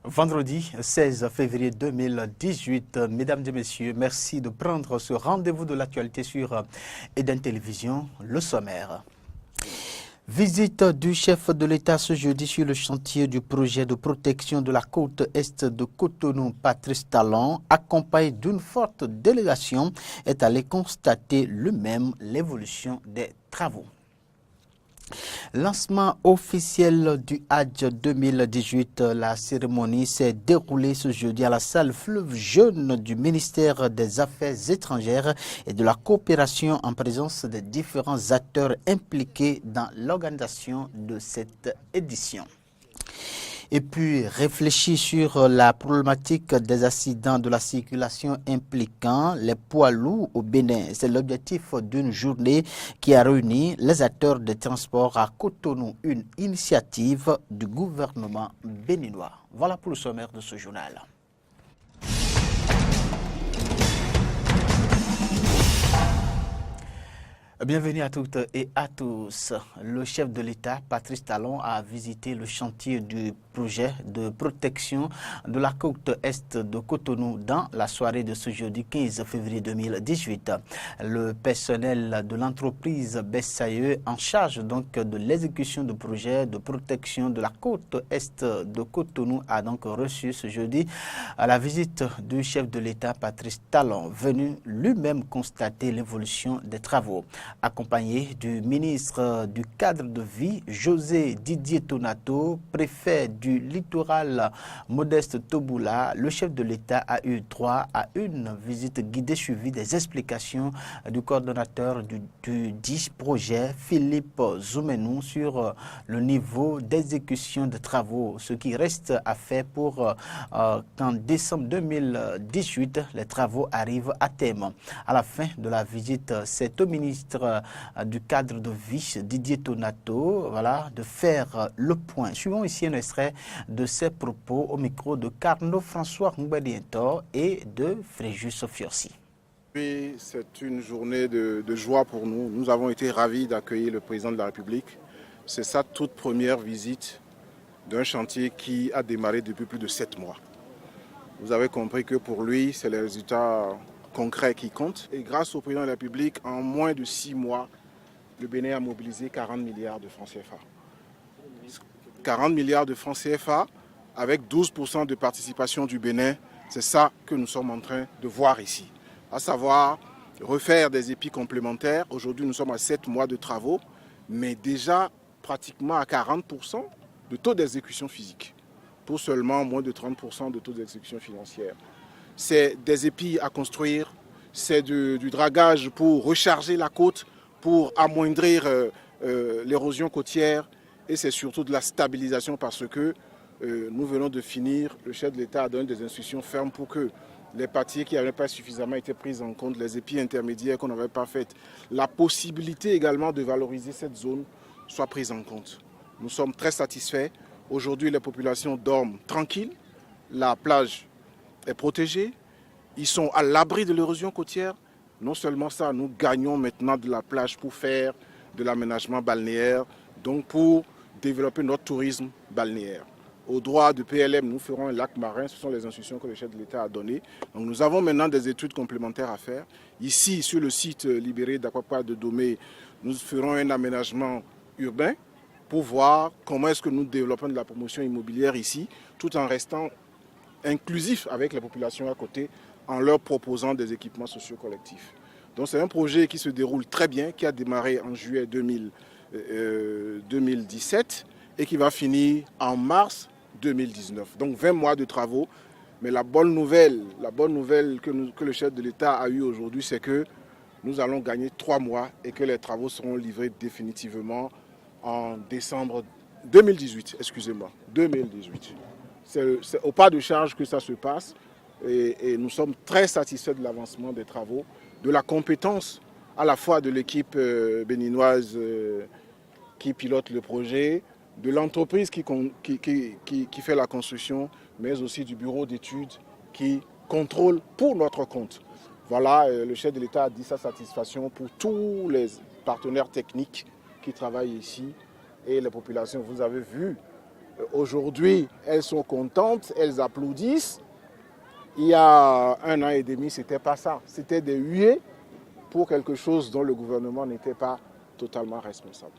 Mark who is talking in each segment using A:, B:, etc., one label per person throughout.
A: Vendredi 16 février 2018, mesdames et messieurs, merci de prendre ce rendez-vous de l'actualité sur Eden Télévision, le sommaire. Visite du chef de l'État ce jeudi sur le chantier du projet de protection de la côte est de Cotonou. Patrice Talon, accompagné d'une forte délégation, est allé constater lui-même l'évolution des travaux. Lancement officiel du Hadj 2018, la cérémonie s'est déroulée ce jeudi à la salle Fleuve Jaune du ministère des Affaires étrangères et de la coopération en présence des différents acteurs impliqués dans l'organisation de cette édition. Et puis réfléchir sur la problématique des accidents de la circulation impliquant les poids lourds au Bénin. C'est l'objectif d'une journée qui a réuni les acteurs des transports à Cotonou, une initiative du gouvernement béninois. Voilà pour le sommaire de ce journal. Bienvenue à toutes et à tous. Le chef de l'État, Patrice Talon, a visité le chantier du projet de protection de la côte est de Cotonou dans la soirée de ce jeudi 15 février 2018. Le personnel de l'entreprise Bessaye en charge donc de l'exécution du projet de protection de la côte est de Cotonou a donc reçu ce jeudi à la visite du chef de l'État, Patrice Talon, venu lui-même constater l'évolution des travaux. Accompagné du ministre du cadre de vie, José Didier Tonato, préfet du littoral Modeste Toboula, le chef de l'État a eu droit à une visite guidée suivie des explications du coordonnateur du dit projet, Philippe Zoumenou, sur le niveau d'exécution des travaux, ce qui reste à faire pour qu'en décembre 2018, les travaux arrivent à terme. À la fin de la visite, c'est au ministre du cadre de vie, Didier Tonato, de faire le point. Suivons ici un extrait de ses propos au micro de Carnot François Mbediento et de Fréjus Fiorci.
B: C'est une journée de joie pour nous. Nous avons été ravis d'accueillir le président de la République. C'est sa toute première visite d'un chantier qui a démarré depuis plus de 7 mois. Vous avez compris que pour lui, c'est les résultats concret qui compte. Et grâce au président de la République, en moins de 6 mois, le Bénin a mobilisé 40 milliards de francs CFA. 40 milliards de francs CFA avec 12% de participation du Bénin, c'est ça que nous sommes en train de voir ici. À savoir refaire des épis complémentaires. Aujourd'hui, nous sommes à 7 mois de travaux, mais déjà pratiquement à 40% de taux d'exécution physique, pour seulement moins de 30% de taux d'exécution financière. C'est des épis à construire, c'est du dragage pour recharger la côte, pour amoindrir l'érosion côtière, et c'est surtout de la stabilisation parce que nous venons de finir, le chef de l'État a donné des instructions fermes pour que les parties qui n'avaient pas suffisamment été prises en compte, les épis intermédiaires qu'on n'avait pas faites, la possibilité également de valoriser cette zone soit prise en compte. Nous sommes très satisfaits. Aujourd'hui, les populations dorment tranquilles, la plage est protégée, ils sont à l'abri de l'érosion côtière. Non seulement ça, nous gagnons maintenant de la plage pour faire de l'aménagement balnéaire, donc pour développer notre tourisme balnéaire. Au droit de PLM, nous ferons un lac marin, ce sont les instructions que le chef de l'État a données. Donc nous avons maintenant des études complémentaires à faire. Ici, sur le site libéré d'Aquapark de Domé, nous ferons un aménagement urbain pour voir comment est-ce que nous développons de la promotion immobilière ici, tout en restant inclusif avec les populations à côté, en leur proposant des équipements sociaux collectifs. Donc c'est un projet qui se déroule très bien, qui a démarré en juillet 2017 et qui va finir en mars 2019. Donc 20 mois de travaux. Mais la bonne nouvelle que le chef de l'État a eue aujourd'hui, c'est que nous allons gagner 3 mois et que les travaux seront livrés définitivement en décembre 2018. Excusez-moi, 2018. C'est au pas de charge que ça se passe et nous sommes très satisfaits de l'avancement des travaux, de la compétence à la fois de l'équipe béninoise qui pilote le projet, de l'entreprise qui fait la construction, mais aussi du bureau d'études qui contrôle pour notre compte. Voilà, le chef de l'État a dit sa satisfaction pour tous les partenaires techniques qui travaillent ici et les populations. Vous avez vu Aujourd'hui, elles sont contentes, elles applaudissent. Il y a 1 an et demi, ce n'était pas ça. C'était des huées pour quelque chose dont le gouvernement n'était pas totalement responsable.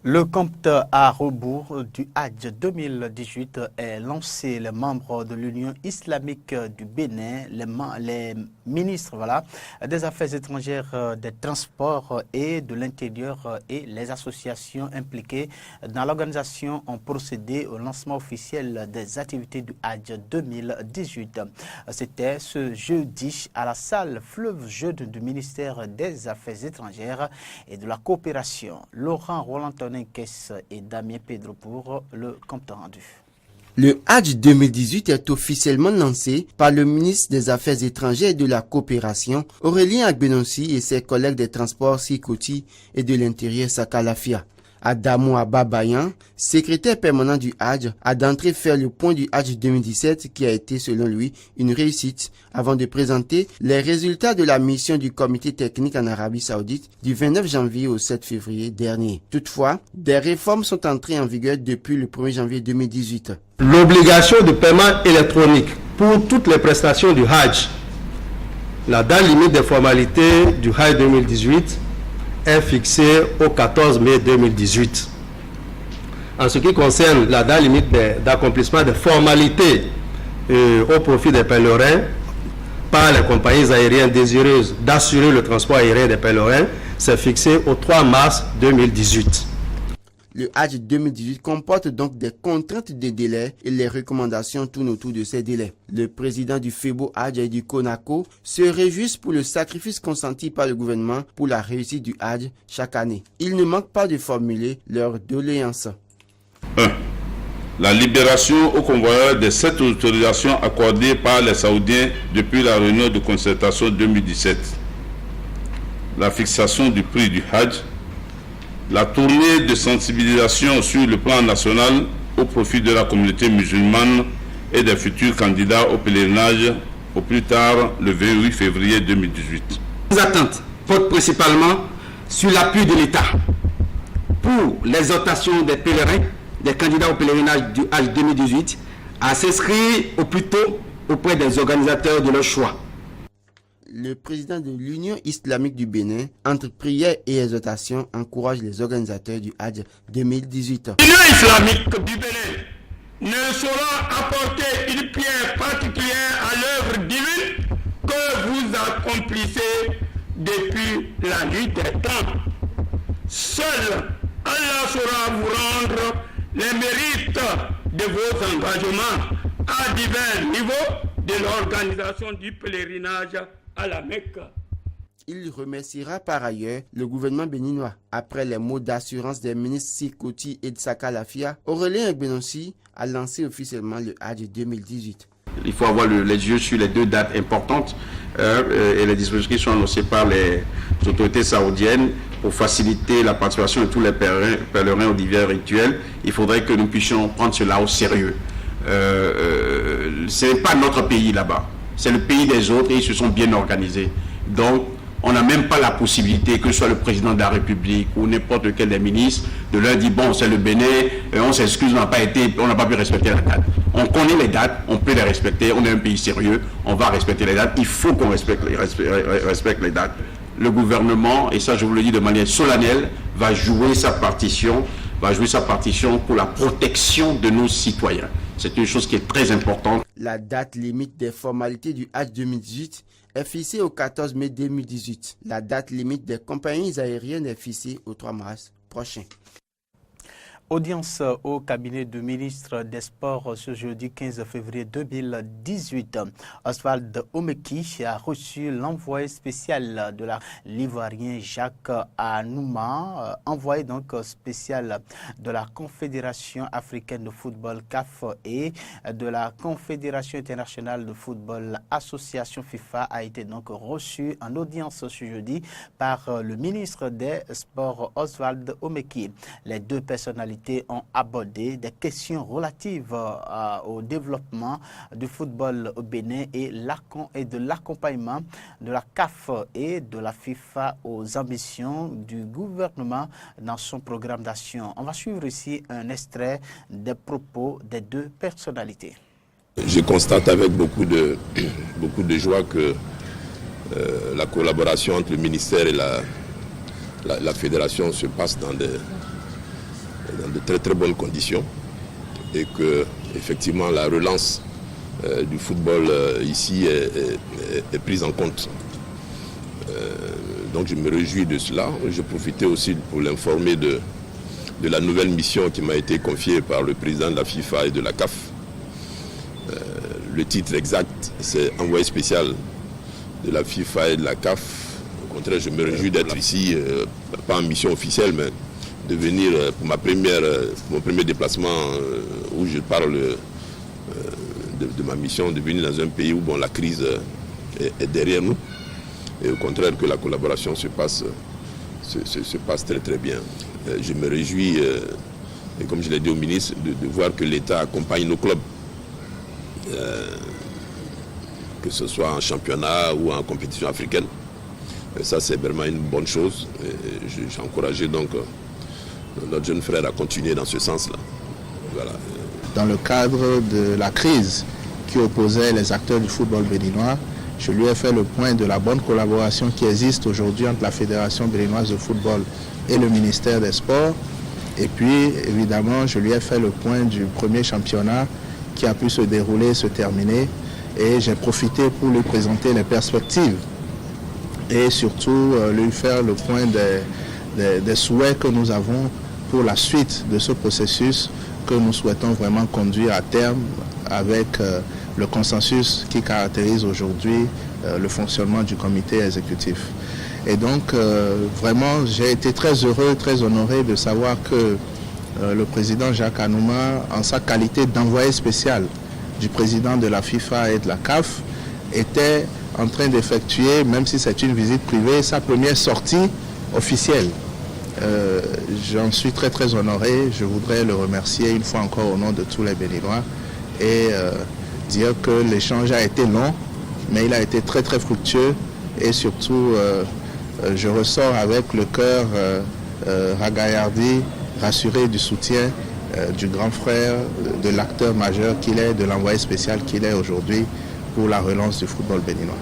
A: Le compte à rebours du Hadj 2018 est lancé. Les membres de l'Union islamique du Bénin, les ministres des Affaires étrangères, des Transports et de l'Intérieur et les associations impliquées dans l'organisation ont procédé au lancement officiel des activités du Hadj 2018. C'était ce jeudi à la salle Fleuve Jeune du ministère des Affaires étrangères et de la coopération. Laurent Roland-Antonin Kess et Damien Pedro pour le compte rendu.
C: Le Hadj 2018 est officiellement lancé par le ministre des Affaires étrangères et de la coopération, Aurélien Agbenonsi, et ses collègues des transports Sikoti et de l'intérieur Sakalafia. Adamo Ababayan, secrétaire permanent du Hadj, a d'entrée fait le point du Hadj 2017 qui a été, selon lui, une réussite, avant de présenter les résultats de la mission du comité technique en Arabie Saoudite du 29 janvier au 7 février dernier. Toutefois, des réformes sont entrées en vigueur depuis le 1er janvier 2018.
D: L'obligation de paiement électronique pour toutes les prestations du Hadj. La date limite des formalités du Hadj 2018 est fixée au 14 mai 2018. En ce qui concerne la date limite d'accomplissement des formalités au profit des pèlerins par les compagnies aériennes désireuses d'assurer le transport aérien des pèlerins, c'est fixé au 3 mars 2018.
C: Le Hadj 2018 comporte donc des contraintes de délai et les recommandations tournent autour de ces délais. Le président du FEBO Hadj et du CONACO se réjouissent pour le sacrifice consenti par le gouvernement pour la réussite du Hadj chaque année. Il ne manque pas de formuler leurs doléances.
E: 1. La libération aux convoyeurs des 7 autorisations accordées par les Saoudiens depuis la réunion de concertation 2017. La fixation du prix du Hadj. La tournée de sensibilisation sur le plan national au profit de la communauté musulmane et des futurs candidats au pèlerinage au plus tard le 28 février 2018.
F: Les attentes portent principalement sur l'appui de l'État pour l'exhortation des pèlerins, des candidats au pèlerinage du Hadj 2018 à s'inscrire au plus tôt auprès des organisateurs de leur choix.
C: Le président de l'Union islamique du Bénin, entre prière et exhortation, encourage les organisateurs du Hadj 2018.
G: L'Union islamique du Bénin ne saura apporter une pierre particulière à l'œuvre divine que vous accomplissez depuis la nuit des temps. Seul Allah saura vous rendre les mérites de vos engagements à divers niveaux de l'organisation du pèlerinage à la Mecque.
C: Il remerciera par ailleurs le gouvernement béninois. Après les mots d'assurance des ministres Sikoti et de Sakalafia, Aurélien Agbenonsi a lancé officiellement le Hadj 2018.
H: Il faut avoir les yeux sur les 2 dates importantes et les dispositions qui sont annoncées par les autorités saoudiennes pour faciliter la participation de tous les pèlerins aux divers rituels. Il faudrait que nous puissions prendre cela au sérieux. Ce n'est pas notre pays là-bas. C'est le pays des autres et ils se sont bien organisés. Donc, on n'a même pas la possibilité, que ce soit le président de la République ou n'importe lequel des ministres, de leur dire, bon, c'est le Bénin, on s'excuse, on n'a pas pu respecter la date. On connaît les dates, on peut les respecter, on est un pays sérieux, on va respecter les dates, il faut qu'on respecte les dates. Le gouvernement, et ça je vous le dis de manière solennelle, va jouer sa partition pour la protection de nos citoyens. C'est une chose qui est très importante.
C: La date limite des formalités du Hadj 2018 est fixée au 14 mai 2018. La date limite des compagnies aériennes est fixée au 3 mars prochain.
A: Audience au cabinet du ministre des Sports ce jeudi 15 février 2018. Oswald Omeki a reçu l'envoyé spécial de l'Ivoirien Jacques Anouma, envoyé donc spécial de la Confédération africaine de football CAF et de la Confédération internationale de football Association FIFA, a été donc reçu en audience ce jeudi par le ministre des Sports Oswald Omeki. Les 2 personnalités personnalités ont abordé des questions relatives au développement du football au Bénin et de l'accompagnement de la CAF et de la FIFA aux ambitions du gouvernement dans son programme d'action. On va suivre ici un extrait des propos des deux personnalités.
I: Je constate avec beaucoup de joie que la collaboration entre le ministère et la fédération se passe dans de très très bonnes conditions et que effectivement la relance du football ici est prise en compte. Donc je me réjouis de cela. Je profitais aussi pour l'informer de la nouvelle mission qui m'a été confiée par le président de la FIFA et de la CAF. Le titre exact, c'est envoyé spécial de la FIFA et de la CAF. Au contraire, je me réjouis d'être ici, pas en mission officielle, mais de venir pour mon premier déplacement où je parle de ma mission, de venir dans un pays où la crise est derrière nous. Et au contraire, que la collaboration se passe très très bien. Je me réjouis, et comme je l'ai dit au ministre, de voir que l'État accompagne nos clubs. Que ce soit en championnat ou en compétition africaine. Et ça, c'est vraiment une bonne chose. J'ai encouragé donc notre jeune frère à continuer dans ce sens-là. Voilà.
J: Dans le cadre de la crise qui opposait les acteurs du football béninois, je lui ai fait le point de la bonne collaboration qui existe aujourd'hui entre la Fédération béninoise de football et le ministère des Sports. Et puis, évidemment, je lui ai fait le point du premier championnat qui a pu se dérouler, se terminer, et j'ai profité pour lui présenter les perspectives et surtout lui faire le point des souhaits que nous avons pour la suite de ce processus que nous souhaitons vraiment conduire à terme avec le consensus qui caractérise aujourd'hui le fonctionnement du comité exécutif. Et donc vraiment j'ai été très heureux, très honoré de savoir que le président Jacques Anouma, en sa qualité d'envoyé spécial du président de la FIFA et de la CAF, était en train d'effectuer, même si c'est une visite privée, sa première sortie officielle. J'en suis très très honoré. Je voudrais le remercier une fois encore au nom de tous les Béninois et dire que l'échange a été long, mais il a été très très fructueux et surtout je ressors avec le cœur ragaillardi, rassuré du soutien du grand frère, de l'acteur majeur qu'il est, de l'envoyé spécial qu'il est aujourd'hui pour la relance du football béninois.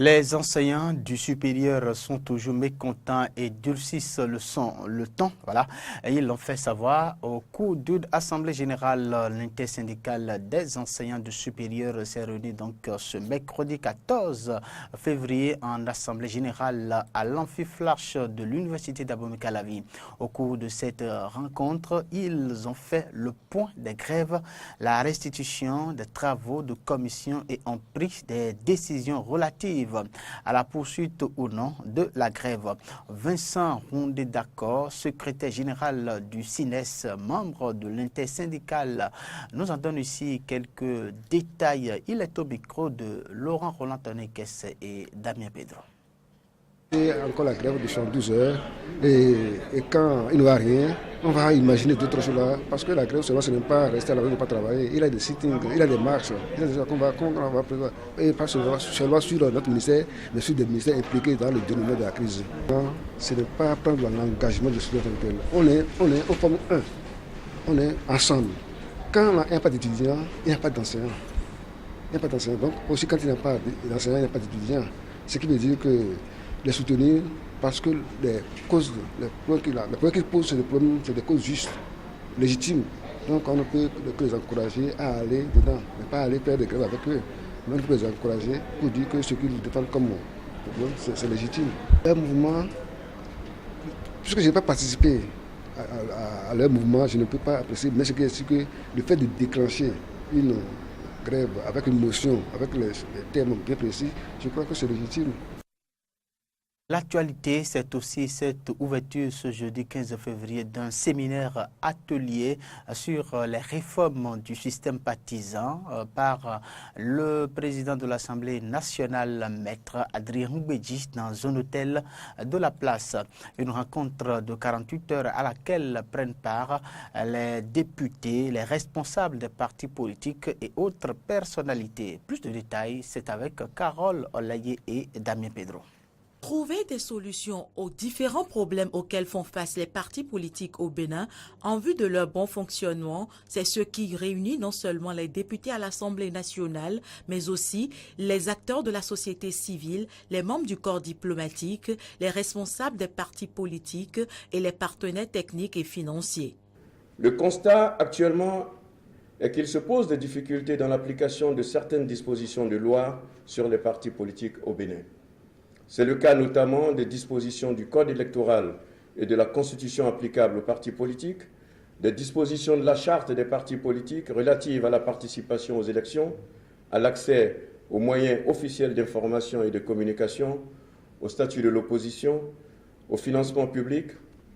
A: Les enseignants du supérieur sont toujours mécontents et durcissent le ton. Voilà. Et ils l'ont fait savoir au cours d'une assemblée générale. L'intersyndicale des enseignants du supérieur s'est réunie donc ce mercredi 14 février en assemblée générale à l'amphiflash de l'université d'Abomey-Calavi. Au cours de cette rencontre, ils ont fait le point des grèves, la restitution des travaux de commission et ont pris des décisions relatives à la poursuite ou non de la grève. Vincent Rondé d'accord, secrétaire général du CINES, membre de l'intersyndicale, nous en donne ici quelques détails. Il est au micro de Laurent Roland-Tonekes et Damien Pedro.
K: Et encore la grève de 12 heures et quand il n'y aura rien, on va imaginer d'autres choses là parce que la grève seulement ce n'est pas rester à la maison, ne pas travailler. Il y a des sittings, il y a des marches, il y a des choses qu'on va prévoir. Et pas seulement sur notre ministère, mais sur des ministères impliqués dans le dénouement de la crise. Non, ce n'est pas prendre l'engagement de students intellectuels. On est au forme 1, on est ensemble. Quand il n'y a pas d'étudiants, il n'y a pas d'enseignants. Il n'y a pas d'enseignants. Donc aussi quand il n'y a pas d'enseignants, il n'y a pas d'étudiants. Ce qui veut dire que les soutenir parce que les problèmes qu'ils posent, c'est des causes justes, légitimes. Donc on ne peut que les encourager à aller dedans, mais pas aller faire des grèves avec eux. Mais on peut les encourager pour dire que ce qu'ils défendent comme problème, c'est légitime. Un mouvement, puisque je n'ai pas participé à leur mouvement, je ne peux pas apprécier, mais ce qui est sûr que le fait de déclencher une grève avec une motion, avec les termes bien précis, je crois que c'est légitime.
A: L'actualité, c'est aussi cette ouverture ce jeudi 15 février d'un séminaire atelier sur les réformes du système partisan par le président de l'Assemblée nationale, Maître Adrien Mbedji, dans un hôtel de la place. Une rencontre de 48 heures à laquelle prennent part les députés, les responsables des partis politiques et autres personnalités. Plus de détails, c'est avec Carole Olaye et Damien Pedro.
L: Trouver des solutions aux différents problèmes auxquels font face les partis politiques au Bénin en vue de leur bon fonctionnement, c'est ce qui réunit non seulement les députés à l'Assemblée nationale, mais aussi les acteurs de la société civile, les membres du corps diplomatique, les responsables des partis politiques et les partenaires techniques et financiers.
M: Le constat actuellement est qu'il se pose des difficultés dans l'application de certaines dispositions de loi sur les partis politiques au Bénin. C'est le cas notamment des dispositions du Code électoral et de la Constitution applicable aux partis politiques, des dispositions de la Charte des partis politiques relatives à la participation aux élections, à l'accès aux moyens officiels d'information et de communication, au statut de l'opposition, au financement public,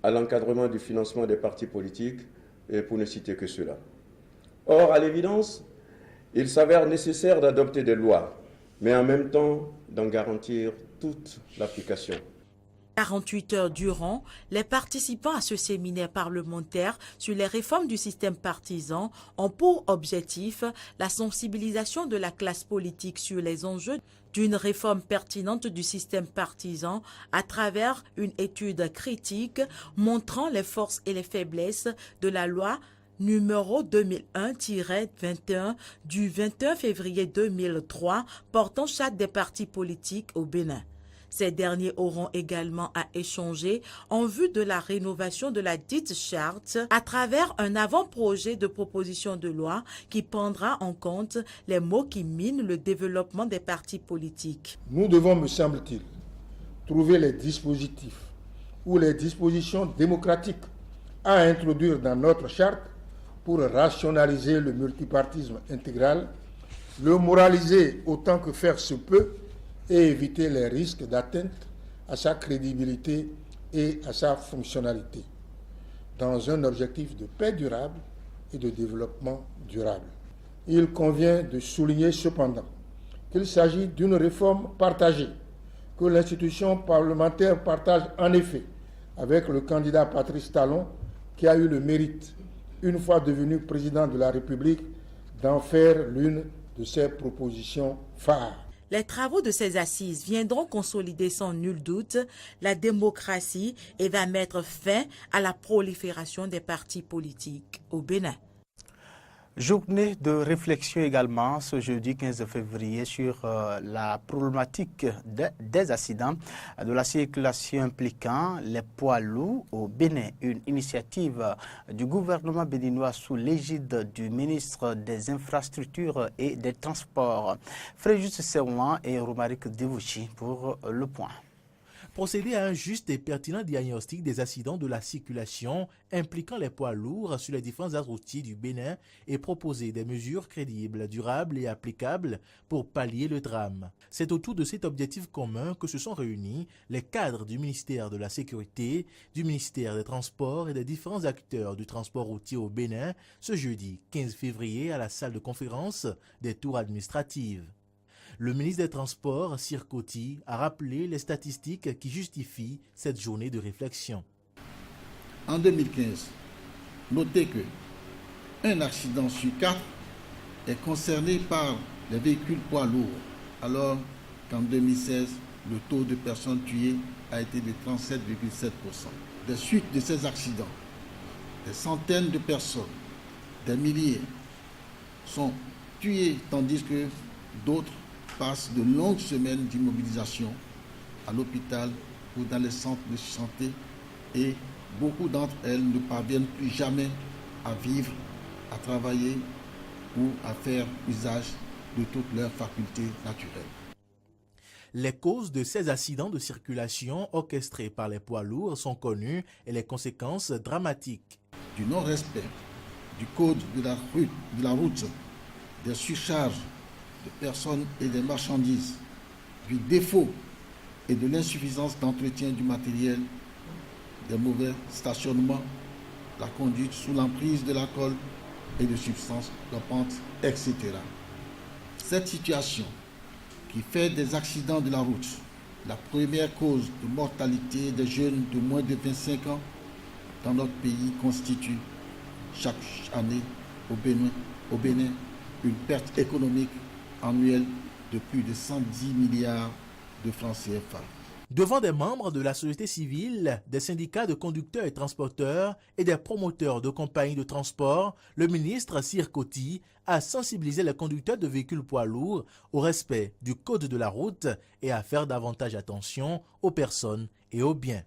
M: à l'encadrement du financement des partis politiques, et pour ne citer que cela. Or, à l'évidence, il s'avère nécessaire d'adopter des lois, mais en même temps d'en garantir toute l'application.
L: 48 heures durant, les participants à ce séminaire parlementaire sur les réformes du système partisan ont pour objectif la sensibilisation de la classe politique sur les enjeux d'une réforme pertinente du système partisan à travers une étude critique montrant les forces et les faiblesses de la loi numéro 2001-21 du 21 février 2003 portant charte des partis politiques au Bénin. Ces derniers auront également à échanger en vue de la rénovation de la dite charte à travers un avant-projet de proposition de loi qui prendra en compte les maux qui minent le développement des partis politiques.
K: Nous devons, me semble-t-il, trouver les dispositifs ou les dispositions démocratiques à introduire dans notre charte pour rationaliser le multipartisme intégral, le moraliser autant que faire se peut et éviter les risques d'atteinte à sa crédibilité et à sa fonctionnalité, dans un objectif de paix durable et de développement durable. Il convient de souligner cependant qu'il s'agit d'une réforme partagée, que l'institution parlementaire partage en effet avec le candidat Patrice Talon, qui a eu le mérite, une fois devenu président de la République, d'en faire l'une de ses propositions phares.
L: Les travaux de ces assises viendront consolider sans nul doute la démocratie et va mettre fin à la prolifération des partis politiques au Bénin.
A: Journée de réflexion également ce jeudi 15 février sur la problématique des accidents de la circulation impliquant les poids lourds au Bénin. Une initiative du gouvernement béninois sous l'égide du ministre des Infrastructures et des Transports. Fréjus Serwan et Romaric Devouchi pour le point.
N: Procéder à un juste et pertinent diagnostic des accidents de la circulation impliquant les poids lourds sur les différents axes routiers du Bénin et proposer des mesures crédibles, durables et applicables pour pallier le drame. C'est autour de cet objectif commun que se sont réunis les cadres du ministère de la Sécurité, du ministère des Transports et des différents acteurs du transport routier au Bénin ce jeudi 15 février à la salle de conférence des tours administratives. Le ministre des Transports, Sir Koti, a rappelé les statistiques qui justifient cette journée de réflexion.
O: En 2015, notez que un accident sur 4 est concerné par les véhicules poids lourds, alors qu'en 2016, le taux de personnes tuées a été de 37,7%. Des suites de ces accidents, des centaines de personnes, des milliers sont tuées, tandis que d'autres passent de longues semaines d'immobilisation à l'hôpital ou dans les centres de santé et beaucoup d'entre elles ne parviennent plus jamais à vivre, à travailler ou à faire usage de toutes leurs facultés naturelles.
N: Les causes de ces accidents de circulation orchestrés par les poids lourds sont connues et les conséquences dramatiques.
O: Du non-respect du code de la route, des surcharges de personnes et des marchandises, du défaut et de l'insuffisance d'entretien du matériel, des mauvais stationnements, la conduite sous l'emprise de l'alcool et de substances dopantes, etc. Cette situation qui fait des accidents de la route la première cause de mortalité des jeunes de moins de 25 ans dans notre pays constitue chaque année au Bénin une perte économique annuelle de plus de 110 milliards de francs CFA.
N: Devant des membres de la société civile, des syndicats de conducteurs et transporteurs et des promoteurs de compagnies de transport, le ministre Sirkoti a sensibilisé les conducteurs de véhicules poids lourds au respect du code de la route et à faire davantage attention aux personnes et aux biens.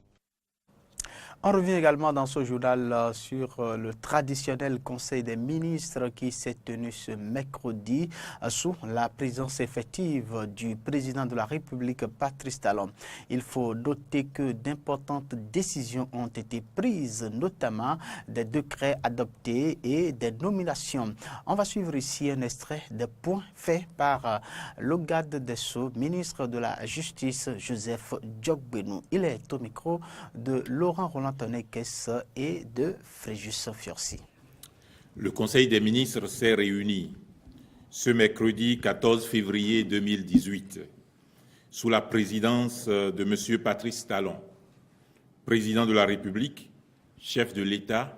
A: On revient également dans ce journal sur le traditionnel Conseil des ministres qui s'est tenu ce mercredi sous la présidence effective du président de la République, Patrice Talon. Il faut noter que d'importantes décisions ont été prises, notamment des décrets adoptés et des nominations. On va suivre ici un extrait des points faits par Logade Desso, ministre de la Justice, Joseph Djokbenou. Il est au micro de Laurent Roland et de Fréjus Fiorci.
P: Le Conseil des ministres s'est réuni ce mercredi 14 février 2018 sous la présidence de M. Patrice Talon, président de la République, chef de l'État,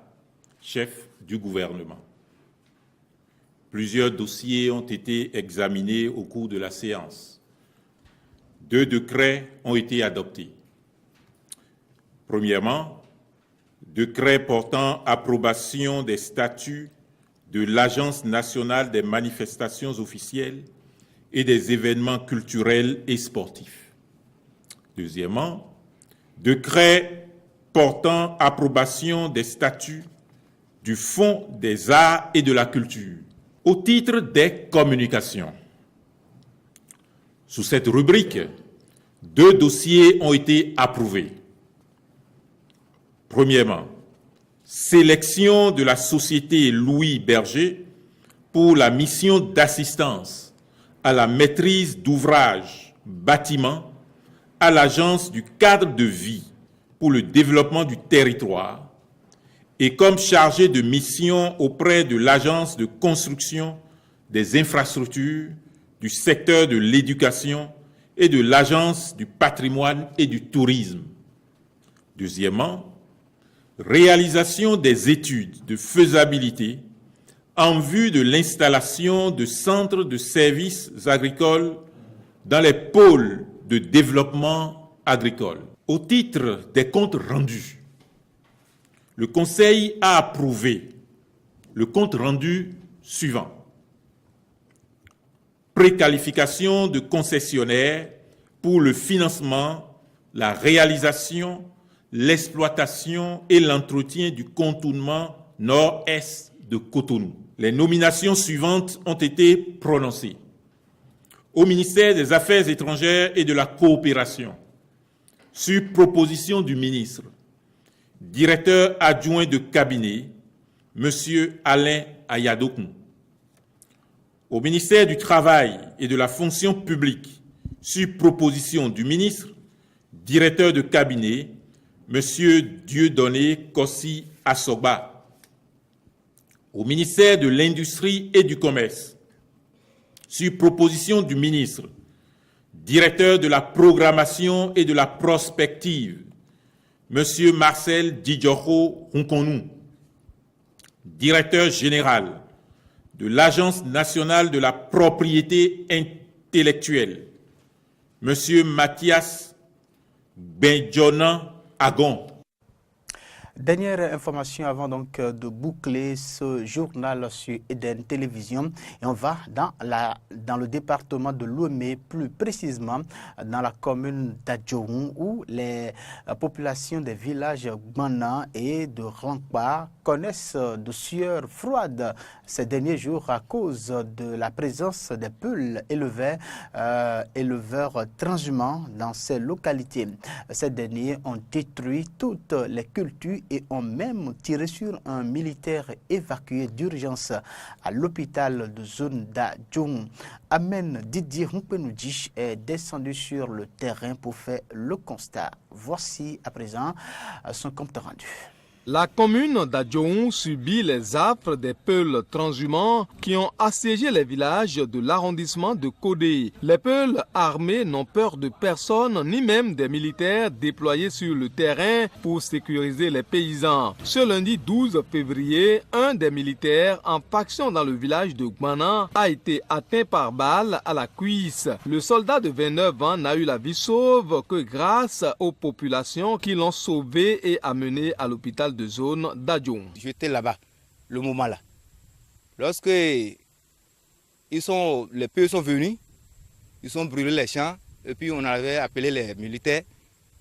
P: chef du gouvernement. Plusieurs dossiers ont été examinés au cours de la séance. 2 décrets ont été adoptés. Premièrement, décret portant approbation des statuts de l'Agence nationale des manifestations officielles et des événements culturels et sportifs. Deuxièmement, décret portant approbation des statuts du Fonds des arts et de la culture au titre des communications. Sous cette rubrique, 2 dossiers ont été approuvés. Premièrement, sélection de la société Louis Berger pour la mission d'assistance à la maîtrise d'ouvrage bâtiment à l'Agence du cadre de vie pour le développement du territoire et comme chargé de mission auprès de l'Agence de construction des infrastructures, du secteur de l'éducation et de l'Agence du patrimoine et du tourisme. Deuxièmement, réalisation des études de faisabilité en vue de l'installation de centres de services agricoles dans les pôles de développement agricole. Au titre des comptes rendus, le Conseil a approuvé le compte rendu suivant. Préqualification de concessionnaires pour le financement, la réalisation, l'exploitation et l'entretien du contournement nord-est de Cotonou. Les nominations suivantes ont été prononcées. Au ministère des Affaires étrangères et de la coopération, sur proposition du ministre, directeur adjoint de cabinet, M. Alain Ayadokoun. Au ministère du Travail et de la fonction publique, sur proposition du ministre, directeur de cabinet, M. Dieudonné Kossi Assoba. Au ministère de l'Industrie et du Commerce, sur proposition du ministre, directeur de la programmation et de la prospective, M. Marcel Didjoko Hunkonou, directeur général de l'Agence nationale de la propriété intellectuelle, M. Mathias Benjonan Agon.
A: Dernière information avant donc de boucler ce journal sur Eden Télévision et on va dans le département de Lomé, plus précisément dans la commune d'Adjoun où les populations des villages Gbana et de Rankpa connaissent de sueurs froides ces derniers jours à cause de la présence des Peuls éleveurs transhumants dans ces localités. Ces derniers ont détruit toutes les cultures et ont même tiré sur un militaire évacué d'urgence à l'hôpital de zone d'Adjoum. Amen Didier Rumpenoudji est descendu sur le terrain pour faire le constat. Voici à présent son compte rendu.
Q: La commune d'Adjoum subit les affres des Peuls transhumants qui ont assiégé les villages de l'arrondissement de Kodé. Les Peuls armés n'ont peur de personne, ni même des militaires déployés sur le terrain pour sécuriser les paysans. Ce lundi 12 février, un des militaires en faction dans le village de Gmana a été atteint par balle à la cuisse. Le soldat de 29 ans n'a eu la vie sauve que grâce aux populations qui l'ont sauvé et amené à l'hôpital de zone d'Adjoum.
R: J'étais là-bas, le moment là. Lorsque les Peuls sont venus, ils ont brûlé les champs et puis on avait appelé les militaires.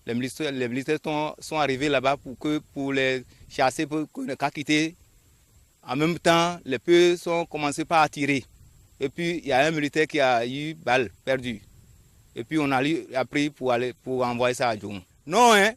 R: Les militaires sont arrivés là-bas pour les chasser, pour ne pas quitter. En même temps, les Peuls ont commencé par tirer. Et puis il y a un militaire qui a eu balle perdue. Et puis on a appris pour envoyer ça à Adjoum. Non, hein,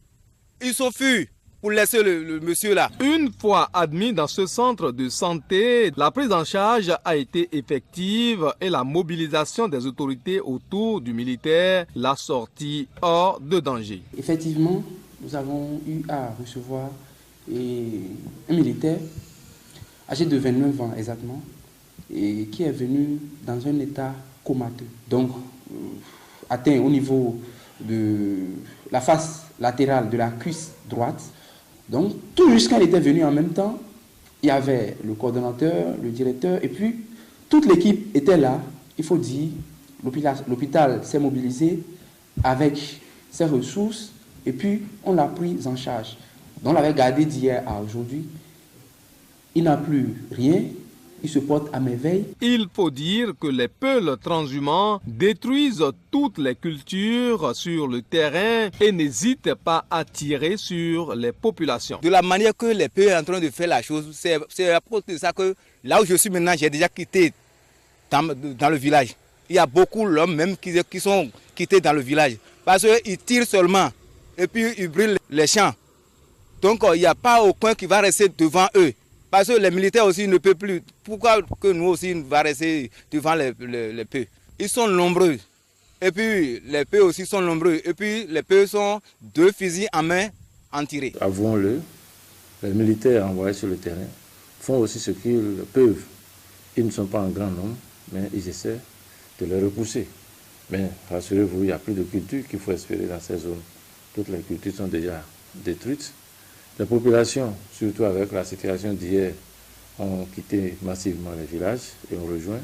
R: ils sont fuis pour laisser le monsieur là.
Q: Une fois admis dans ce centre de santé, la prise en charge a été effective et la mobilisation des autorités autour du militaire l'a sorti hors de danger.
S: Effectivement, nous avons eu à recevoir un militaire âgé de 29 ans exactement et qui est venu dans un état comateux. Donc, atteint au niveau de la face latérale de la cuisse droite. Donc, tout juste quand il était venu en même temps, il y avait le coordonnateur, le directeur, et puis toute l'équipe était là. Il faut dire, l'hôpital s'est mobilisé avec ses ressources, et puis on l'a pris en charge. Donc, on l'avait gardé d'hier à aujourd'hui. Il n'a plus rien. Il se porte à merveille.
Q: Il faut dire que les Peuls transhumants détruisent toutes les cultures sur le terrain et n'hésitent pas à tirer sur les populations.
R: De la manière que les Peuls sont en train de faire la chose, c'est à cause de ça que là où je suis maintenant, j'ai déjà quitté dans le village. Il y a beaucoup d'hommes même qui sont quittés dans le village parce qu'ils tirent seulement et puis ils brûlent les champs. Donc il n'y a pas aucun qui va rester devant eux. Parce que les militaires aussi ne peuvent plus. Pourquoi que nous aussi nous va rester devant les Peuls? Ils sont nombreux. Et puis les Peuls aussi sont nombreux. Et puis les Peuls sont 2 fusils en main en tiré.
T: Avouons-le, les militaires envoyés sur le terrain font aussi ce qu'ils peuvent. Ils ne sont pas en grand nombre, mais ils essaient de les repousser. Mais rassurez-vous, il n'y a plus de culture qu'il faut espérer dans ces zones. Toutes les cultures sont déjà détruites. Les populations, surtout avec la situation d'hier, ont quitté massivement les villages et ont rejoint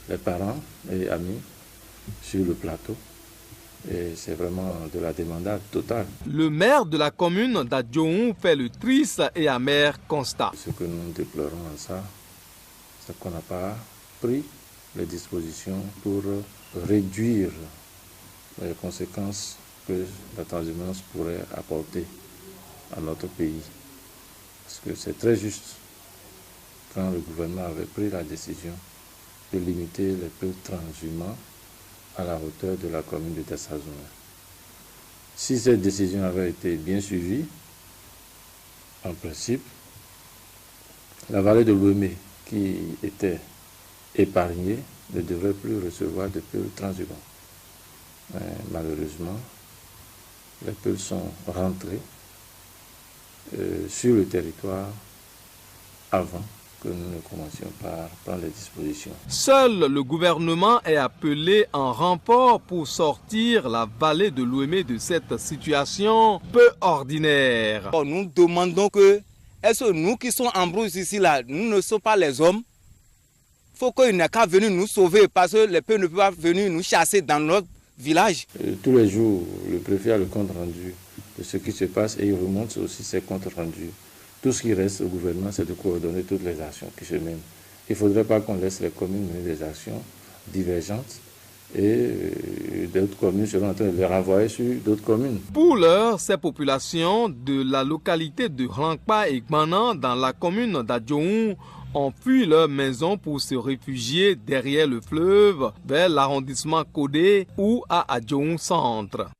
T: les parents et amis sur le plateau. Et c'est vraiment de la débandade totale.
Q: Le maire de la commune d'Adjoum fait le triste et amer constat.
T: Ce que nous déplorons en ça, c'est qu'on n'a pas pris les dispositions pour réduire les conséquences que la transhumance pourrait apporter à notre pays. Parce que c'est très juste quand le gouvernement avait pris la décision de limiter les Peuls transhumants à la hauteur de la commune de Dessazouna. Si cette décision avait été bien suivie, en principe, la vallée de Lomé, qui était épargnée, ne devrait plus recevoir de Peuls transhumants. Mais malheureusement, les Peuls sont rentrés sur le territoire avant que nous ne commencions par prendre les dispositions.
Q: Seul le gouvernement est appelé en renfort pour sortir la vallée de Lomé de cette situation peu ordinaire.
R: Nous demandons que, est-ce que nous qui sommes en brousse ici, là, nous ne sommes pas les hommes? Il faut qu'il n'ait qu'à venir nous sauver parce que les peuples ne peuvent pas venir nous chasser dans notre village.
T: Tous les jours, le préfet a le compte rendu de ce qui se passe et il remonte aussi ses comptes rendus. Tout ce qui reste au gouvernement, c'est de coordonner toutes les actions qui se mènent. Il ne faudrait pas qu'on laisse les communes mener des actions divergentes et d'autres communes seront en train de les renvoyer sur d'autres communes.
Q: Pour l'heure, ces populations de la localité de Rankpa et Gmana dans la commune d'Adjoum ont fui leur maison pour se réfugier derrière le fleuve vers l'arrondissement Kodé ou à Adjoun Centre.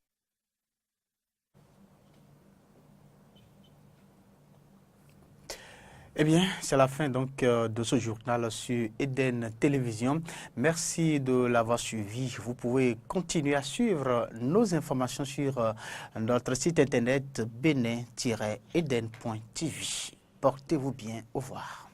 A: Eh bien, c'est la fin donc de ce journal sur Eden Télévision. Merci de l'avoir suivi. Vous pouvez continuer à suivre nos informations sur notre site internet benin-eden.tv. Portez-vous bien. Au revoir.